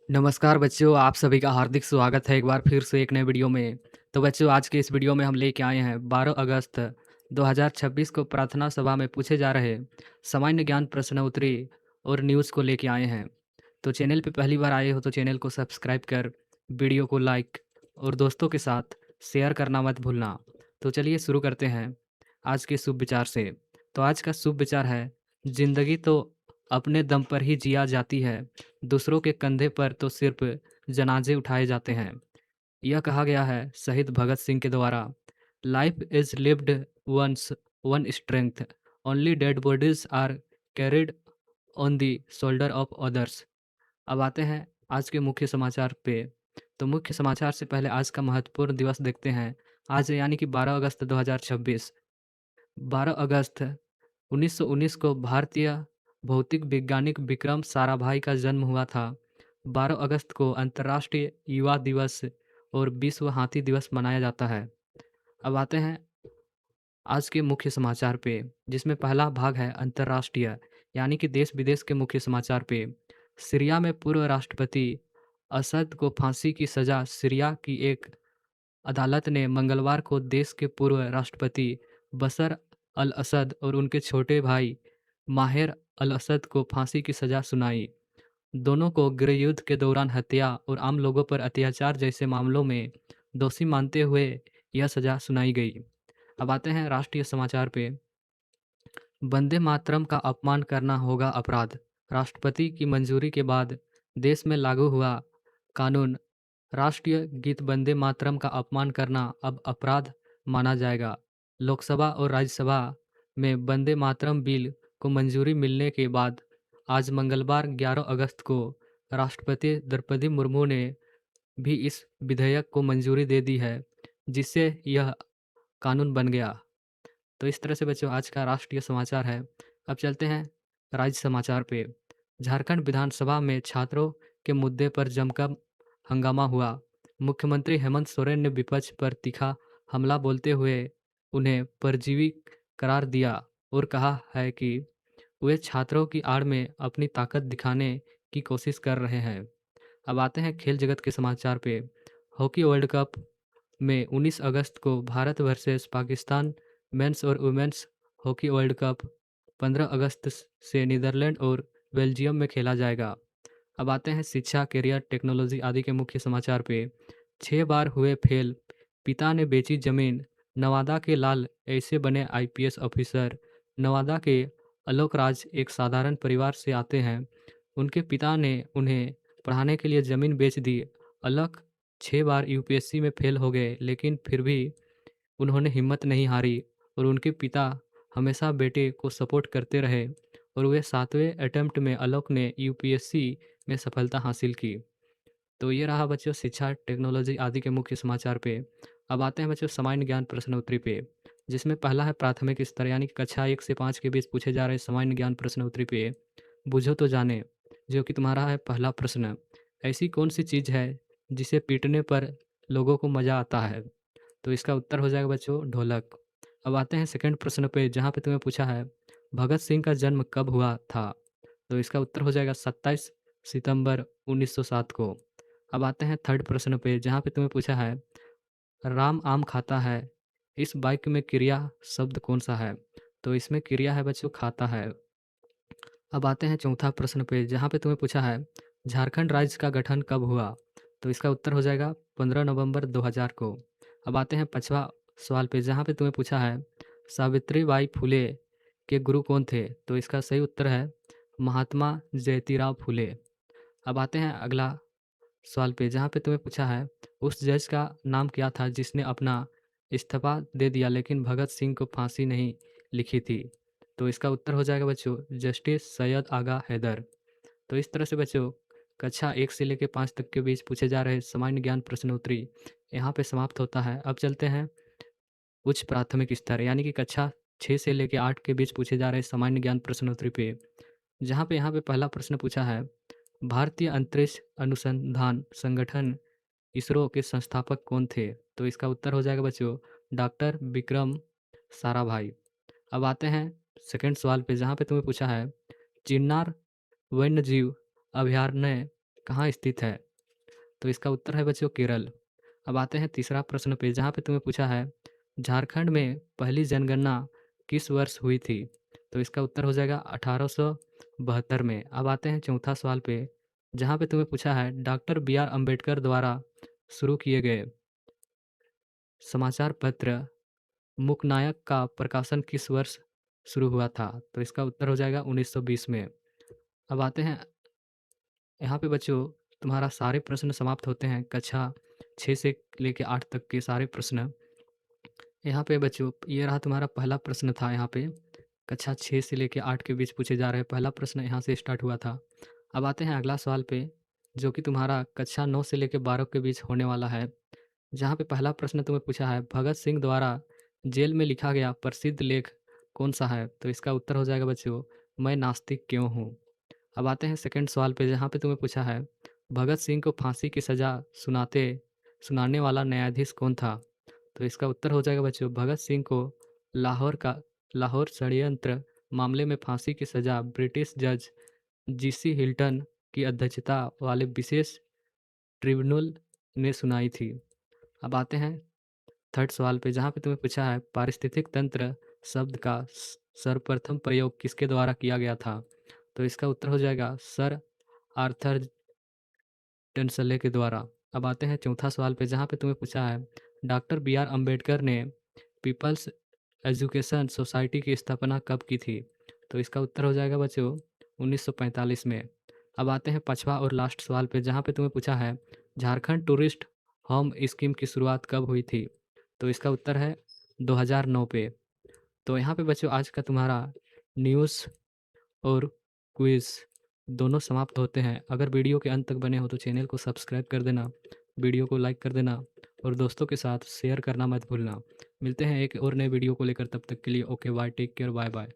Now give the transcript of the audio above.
नमस्कार बच्चों, आप सभी का हार्दिक स्वागत है एक बार फिर से एक नए वीडियो में। तो बच्चों आज के इस वीडियो में हम लेके आए हैं 12 अगस्त 2026 को प्रार्थना सभा में पूछे जा रहे सामान्य ज्ञान प्रश्न उत्तरी और न्यूज़ को लेके आए हैं। तो चैनल पे पहली बार आए हो तो चैनल को सब्सक्राइब कर वीडियो को लाइक और दोस्तों के साथ शेयर करना मत भूलना। तो चलिए शुरू करते हैं आज के शुभ विचार से। तो आज का शुभ विचार है, जिंदगी तो अपने दम पर ही जिया जाती है, दूसरों के कंधे पर तो सिर्फ जनाजे उठाए जाते हैं। यह कहा गया है शहीद भगत सिंह के द्वारा। Life is lived once, one strength, only dead bodies are carried on the shoulder of others. अब आते हैं आज के मुख्य समाचार पे। तो मुख्य समाचार से पहले आज का महत्वपूर्ण दिवस देखते हैं। आज यानी कि 12 अगस्त 2026। 12 अगस्त 1919 को भारतीय भौतिक वैज्ञानिक विक्रम साराभाई का जन्म हुआ था। 12 अगस्त को अंतर्राष्ट्रीय युवा दिवस और विश्व हाथी दिवस मनाया जाता है। अब आते हैं आज के मुख्य समाचार पे, जिसमें पहला भाग है अंतर्राष्ट्रीय, यानी कि देश विदेश के मुख्य समाचार पे। सीरिया में पूर्व राष्ट्रपति असद को फांसी की सजा। सीरिया की एक अदालत ने मंगलवार को देश के पूर्व राष्ट्रपति बशर अल असद और उनके छोटे भाई माहिर अल असद को फांसी की सजा सुनाई। दोनों को गृहयुद्ध के दौरान हत्या और आम लोगों पर अत्याचार जैसे मामलों में दोषी मानते हुए यह सजा सुनाई गई। अब आते हैं राष्ट्रीय समाचार पे। वंदे मातरम का अपमान करना होगा अपराध। राष्ट्रपति की मंजूरी के बाद देश में लागू हुआ कानून, राष्ट्रीय गीत वंदे मातरम का अपमान करना अब अपराध माना जाएगा। लोकसभा और राज्यसभा में वंदे मातरम बिल को मंजूरी मिलने के बाद आज मंगलवार 11 अगस्त को राष्ट्रपति द्रौपदी मुर्मू ने भी इस विधेयक को मंजूरी दे दी है, जिससे यह कानून बन गया। तो इस तरह से बच्चों आज का राष्ट्रीय समाचार है। अब चलते हैं राज्य समाचार पे। झारखंड विधानसभा में छात्रों के मुद्दे पर जमकर हंगामा हुआ। मुख्यमंत्री हेमंत सोरेन ने विपक्ष पर तीखा हमला बोलते हुए उन्हें परजीवी करार दिया और कहा है कि वे छात्रों की आड़ में अपनी ताकत दिखाने की कोशिश कर रहे हैं। अब आते हैं खेल जगत के समाचार पे। हॉकी वर्ल्ड कप में 19 अगस्त को भारत वर्सेस पाकिस्तान मेंस और वुमेन्स हॉकी वर्ल्ड कप 15 अगस्त से नीदरलैंड और बेल्जियम में खेला जाएगा। अब आते हैं शिक्षा, करियर, टेक्नोलॉजी आदि के मुख्य समाचार पे। 6 बार हुए फेल, पिता ने बेची जमीन। नवादा के लाल ऐसे बने आईपीएस ऑफिसर। नवादा के आलोक राज एक साधारण परिवार से आते हैं। उनके पिता ने उन्हें पढ़ाने के लिए ज़मीन बेच दी। अलक 6 बार यूपीएससी में फेल हो गए, लेकिन फिर भी उन्होंने हिम्मत नहीं हारी और उनके पिता हमेशा बेटे को सपोर्ट करते रहे और वे 7वें अटेम्प्ट में आलोक ने यूपीएससी में सफलता हासिल की। तो ये रहा बच्चों शिक्षा, टेक्नोलॉजी आदि के मुख्य समाचार पे। अब आते हैं बच्चों सामान्य ज्ञान प्रश्न उत्तरी पे, जिसमें पहला है प्राथमिक स्तर यानी कि कक्षा 1 से 5 के बीच पूछे जा रहे सामान्य ज्ञान प्रश्न उत्तरी पे। बुझो तो जाने, जो कि तुम्हारा है पहला प्रश्न। ऐसी कौन सी चीज़ है जिसे पीटने पर लोगों को मज़ा आता है? तो इसका उत्तर हो जाएगा बच्चों ढोलक। अब आते हैं सेकंड प्रश्न पे, जहाँ पे तुम्हें पूछा है भगत सिंह का जन्म कब हुआ था? तो इसका उत्तर हो जाएगा 27 सितंबर 1907 को। अब आते हैं थर्ड प्रश्न पे, जहाँ पे तुम्हें पूछा है राम आम खाता है, इस वाक्य में क्रिया शब्द कौन सा है? तो इसमें क्रिया है बच्चों खाता है। अब आते हैं चौथा प्रश्न पे, जहाँ पे तुम्हें पूछा है झारखंड राज्य का गठन कब हुआ? तो इसका उत्तर हो जाएगा 15 नवंबर 2000 को। अब आते हैं पाँचवा सवाल पे, जहाँ पे तुम्हें पूछा है सावित्रीबाई फुले के गुरु कौन थे? तो इसका सही उत्तर है महात्मा ज्योतिराव फुले। अब आते हैं अगला सवाल पे, जहाँ पे तुम्हें पूछा है उस जज का नाम क्या था जिसने अपना इस्तीफा दे दिया लेकिन भगत सिंह को फांसी नहीं लिखी थी? तो इसका उत्तर हो जाएगा बच्चों जस्टिस सैयद आगा हैदर। तो इस तरह से बच्चों कक्षा 1 से लेकर 5 तक के बीच पूछे जा रहे सामान्य ज्ञान प्रश्न उत्तरी यहाँ पे समाप्त होता है। अब चलते हैं उच्च प्राथमिक स्तर यानी कि कक्षा 6 से लेकर 8 के बीच पूछे जा रहे सामान्य ज्ञान प्रश्न उत्तरी पे, जहाँ पे यहाँ पे पहला प्रश्न पूछा है भारतीय अंतरिक्ष अनुसंधान संगठन इसरो के संस्थापक कौन थे? तो इसका उत्तर हो जाएगा बच्चों डॉक्टर विक्रम साराभाई। अब आते हैं सेकंड सवाल पे, जहाँ पे तुम्हें पूछा है चिन्नार वन्यजीव अभयारण्य कहाँ स्थित है? तो इसका उत्तर है बच्चों केरल। अब आते हैं तीसरा प्रश्न पे, जहाँ पे तुम्हें पूछा है झारखंड में पहली जनगणना किस वर्ष हुई थी? तो इसका उत्तर हो जाएगा 1872 में। अब आते हैं चौथा सवाल पे, जहाँ पे तुम्हें पूछा है डॉक्टर बी आर अम्बेडकर द्वारा शुरू किए गए समाचार पत्र मूकनायक का प्रकाशन किस वर्ष शुरू हुआ था? तो इसका उत्तर हो जाएगा 1920 में। अब आते हैं यहाँ पे बच्चों, तुम्हारा सारे प्रश्न समाप्त होते हैं, कक्षा 6 से लेके 8 तक के सारे प्रश्न। यहाँ पे बच्चों ये रहा तुम्हारा पहला प्रश्न था, यहाँ पे कक्षा 6 से लेके 8 के बीच पूछे जा रहे पहला प्रश्न यहाँ से स्टार्ट हुआ था। अब आते हैं अगला सवाल पे, जो कि तुम्हारा कक्षा 9 से लेके 12 के बीच होने वाला है, जहाँ पे पहला प्रश्न तुम्हें पूछा है भगत सिंह द्वारा जेल में लिखा गया प्रसिद्ध लेख कौन सा है? तो इसका उत्तर हो जाएगा बच्चों, मैं नास्तिक क्यों हूँ। अब आते हैं सेकंड सवाल पे, जहाँ पे तुम्हें पूछा है भगत सिंह को फांसी की सज़ा सुनाने वाला न्यायाधीश कौन था? तो इसका उत्तर हो जाएगा बच्चों, भगत सिंह को लाहौर षड्यंत्र मामले में फांसी की सज़ा ब्रिटिश जज जीसी हिल्टन की अध्यक्षता वाले विशेष ट्रिब्यूनल ने सुनाई थी। अब आते हैं थर्ड सवाल पे, जहाँ पे तुम्हें पूछा है पारिस्थितिक तंत्र शब्द का सर्वप्रथम प्रयोग किसके द्वारा किया गया था? तो इसका उत्तर हो जाएगा सर आर्थर टनसले के द्वारा। अब आते हैं चौथा सवाल पे, जहाँ पे तुम्हें पूछा है डॉक्टर बी आर अम्बेडकर ने पीपल्स एजुकेशन सोसाइटी की स्थापना कब की थी? तो इसका उत्तर हो जाएगा बच्चों 1945 में। अब आते हैं पाँचवा और लास्ट सवाल पे, जहाँ पे तुम्हें पूछा है झारखंड टूरिस्ट होम स्कीम की शुरुआत कब हुई थी? तो इसका उत्तर है 2009 पे। तो यहाँ पे बच्चों आज का तुम्हारा न्यूज़ और क्विज़ दोनों समाप्त होते हैं। अगर वीडियो के अंत तक बने हो तो चैनल को सब्सक्राइब कर देना, वीडियो को लाइक कर देना और दोस्तों के साथ शेयर करना मत भूलना। मिलते हैं एक और नए वीडियो को लेकर, तब तक के लिए okay bye, take care, bye bye.